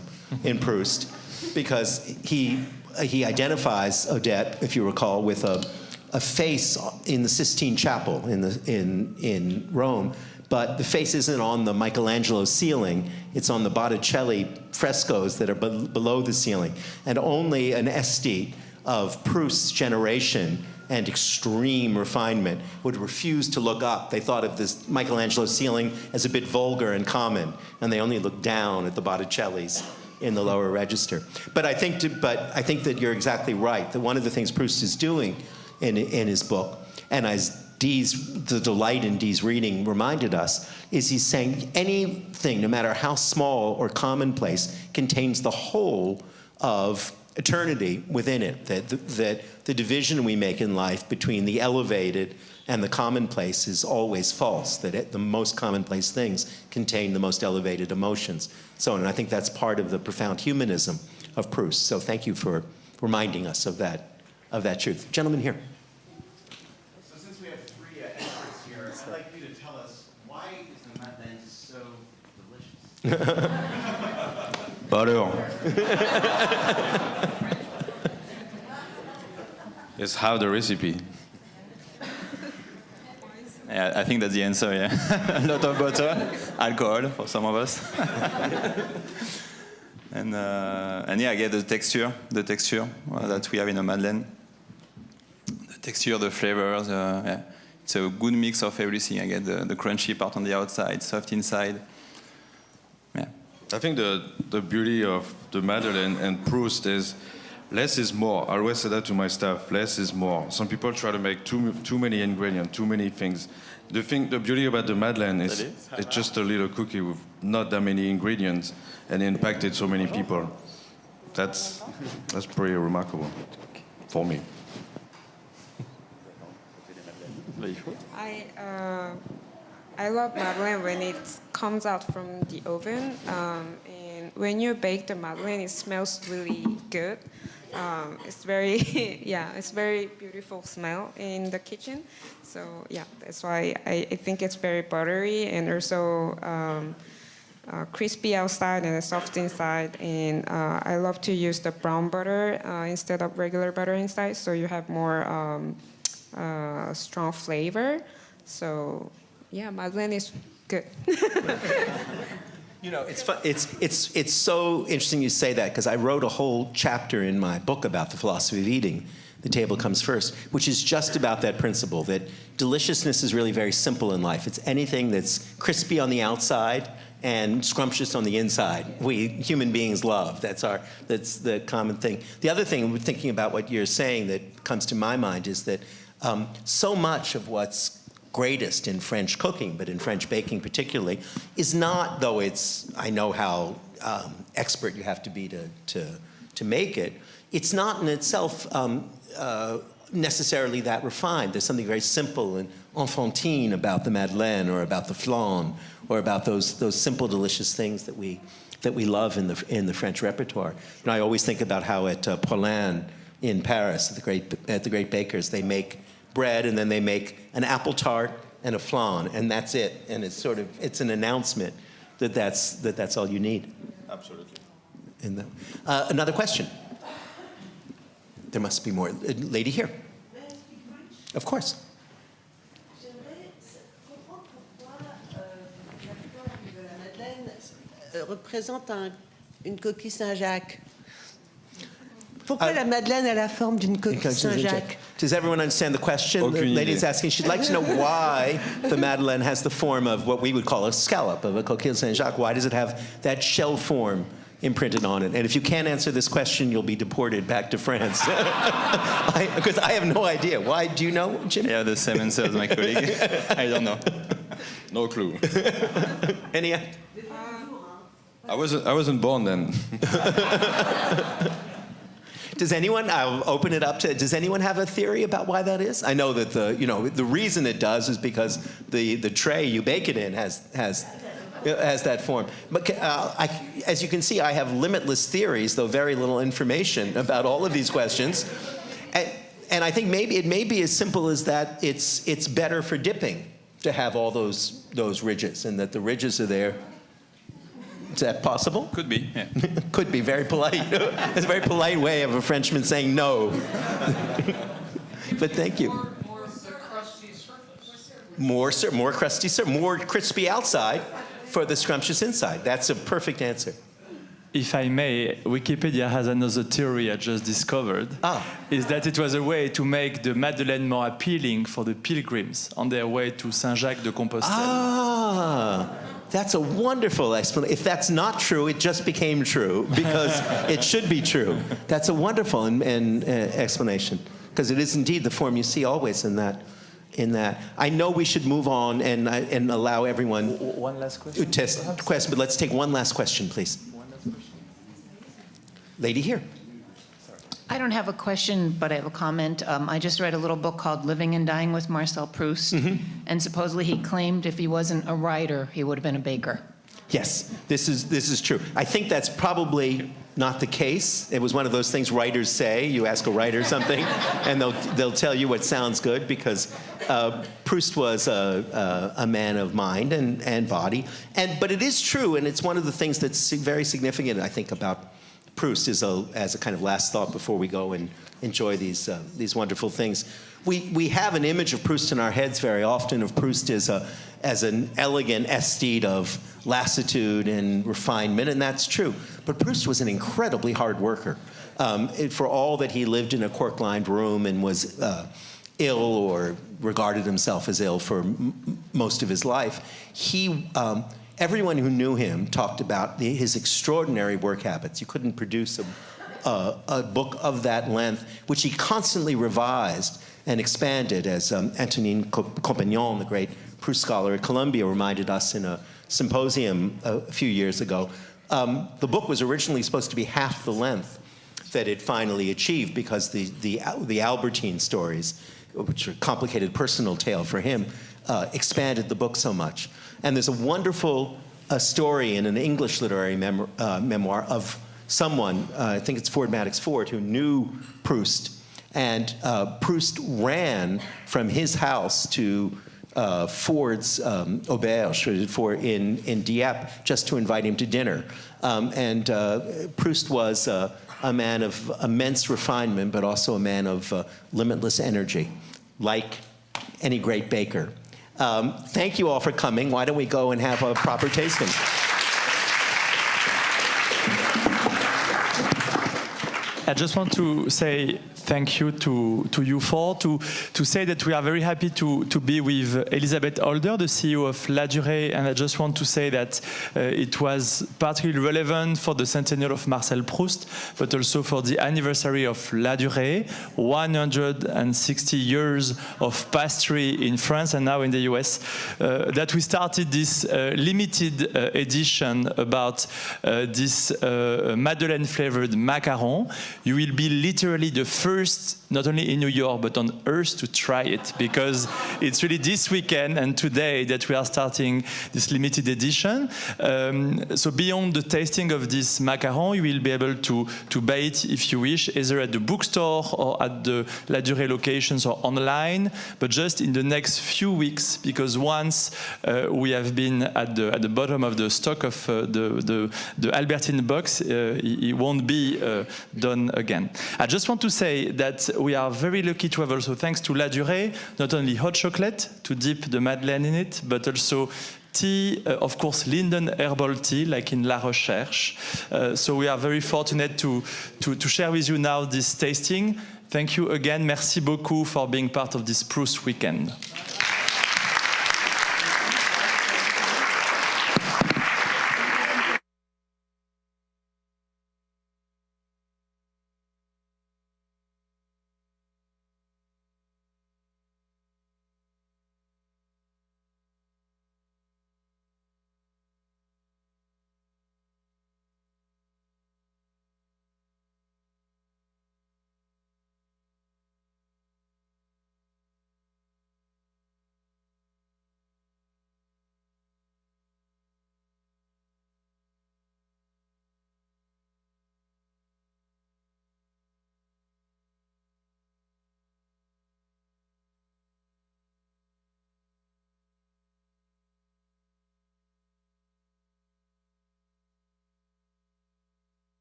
in Proust, because he identifies Odette, if you recall, with a face in the Sistine Chapel in Rome. But the face isn't on the Michelangelo ceiling. It's on the Botticelli frescoes that are below the ceiling. And only an aesthete of Proust's generation and extreme refinement would refuse to look up. They thought of this Michelangelo ceiling as a bit vulgar and common, and they only looked down at the Botticellis in the lower register. But I think that you're exactly right, that one of the things Proust is doing in his book, and as the delight in Dee's reading reminded us, is he's saying anything, no matter how small or commonplace, contains the whole of eternity within it. That the division we make in life between the elevated and the commonplace is always false. That the most commonplace things contain the most elevated emotions. And I think that's part of the profound humanism of Proust. So thank you for reminding us of that truth. Gentleman here. I'd like you to tell us, why is the Madeleine so delicious? Butter. It's half the recipe. Yeah, I think that's the answer, yeah. A lot of butter, alcohol for some of us. and yeah, I get the texture that we have in a Madeleine. The texture, the flavors, yeah. It's a good mix of everything. I get the crunchy part on the outside, soft inside. Yeah. I think the beauty of the Madeleine and Proust is less is more. I always say that to my staff, less is more. Some people try to make too many ingredients, too many things. The beauty about the Madeleine is it's just a little cookie with not that many ingredients and impacted so many people. That's pretty remarkable for me. I love Madeleine when it comes out from the oven, and when you bake the Madeleine, it smells really good. It's very, it's very beautiful smell in the kitchen. So yeah, that's why I think it's very buttery and also crispy outside and soft inside. And I love to use the brown butter instead of regular butter inside, so you have more strong flavor. So yeah, Madeleine is good. You know, it's fun. It's so interesting you say that, because I wrote a whole chapter in my book about the philosophy of eating, The Table Comes First, which is just about that principle, that deliciousness is really very simple in life. It's anything that's crispy on the outside and scrumptious on the inside. We human beings love. That's the common thing. The other thing, thinking about what you're saying, that comes to my mind is that so much of what's greatest in French cooking, but in French baking particularly, is not, though I know how expert you have to be to make it, it's not in itself necessarily that refined. There's something very simple and enfantine about the Madeleine or about the flan or about those simple, delicious things that we love in the French repertoire. You know, I always think about how at Paulin in Paris, at the great bakers, they make bread and then they make an apple tart and a flan, and that's it. And it's an announcement that that's all you need. Absolutely. in that. Another question? There must be more. Lady here. Of course. Représente une coquille Saint-Jacques. Pourquoi la Madeleine a la forme d'une coquille Saint-Jacques? Does everyone understand the question? The lady is asking. She'd like to know why the Madeleine has the form of what we would call a scallop, of a coquille Saint-Jacques. Why does it have that shell form imprinted on it? And if you can't answer this question, you'll be deported back to France. Because I have no idea. Why? Do you know, Jim? Yeah, the same answer as my colleague. I don't know. No clue. Any? I wasn't born then. Does anyone? I'll open it up to. Does anyone have a theory about why that is? I know that the reason it does is because the tray you bake it in has that form. But as you can see, I have limitless theories, though very little information about all of these questions. And I think maybe it may be as simple as that. It's better for dipping to have all those ridges, and that the ridges are there. Is that possible? Could be, yeah. Could be, very polite. It's a very polite way of a Frenchman saying no. But thank you. More the crusty surface. More crusty surface, more crispy outside for the scrumptious inside. That's a perfect answer. If I may, Wikipedia has another theory I just discovered, is that it was a way to make the Madeleine more appealing for the pilgrims on their way to Saint-Jacques-de-Compostelle. That's a wonderful explanation. If that's not true, it just became true, because it should be true. That's a wonderful explanation, because it is indeed the form you see always in that. I know we should move on and allow everyone one last question. But let's take one last question, please. Lady here. I don't have a question, but I have a comment. I just read a little book called Living and Dying with Marcel Proust, and supposedly he claimed if he wasn't a writer, he would have been a baker. Yes, this is true. I think that's probably not the case. It was one of those things writers say. You ask a writer something, and they'll tell you what sounds good, because Proust was a man of mind and body. But it is true, and it's one of the things that's very significant, I think, about Proust as a kind of last thought before we go and enjoy these wonderful things. We have an image of Proust in our heads very often, of Proust as an elegant aesthete of lassitude and refinement, and that's true. But Proust was an incredibly hard worker. For all that he lived in a cork-lined room and was ill or regarded himself as ill for most of his life, everyone who knew him talked about his extraordinary work habits. You couldn't produce a book of that length, which he constantly revised and expanded, as Antonin Compagnon, the great Proust scholar at Columbia, reminded us in a symposium a few years ago. The book was originally supposed to be half the length that it finally achieved, because the Albertine stories, which are a complicated personal tale for him, expanded the book so much. And there's a wonderful story in an English literary memoir of someone, I think it's Ford Madox Ford, who knew Proust. And Proust ran from his house to Ford's auberge in Dieppe just to invite him to dinner. Proust was a man of immense refinement, but also a man of limitless energy, like any great baker. Thank you all for coming. Why don't we go and have a proper tasting? I just want to say thank you to you four, to say that we are very happy to be with Elisabeth Holder, the CEO of La Durée, and I just want to say that it was particularly relevant for the centennial of Marcel Proust, but also for the anniversary of La Durée, 160 years of pastry in France and now in the US, that we started this limited edition about this Madeleine-flavored macaron. You will be literally the first not only in New York, but on Earth to try it, because it's really this weekend and today that we are starting this limited edition. So beyond the tasting of this macaron, you will be able to buy it if you wish, either at the bookstore or at the La Durée locations or online, but just in the next few weeks, because once we have been at the bottom of the stock of the Albertine box, it won't be done again. I just want to say that we are very lucky to have also, thanks to La Durée, not only hot chocolate to dip the Madeleine in it, but also tea, of course, linden herbal tea, like in La Recherche. So we are very fortunate to share with you now this tasting. Thank you again. Merci beaucoup for being part of this Proust weekend.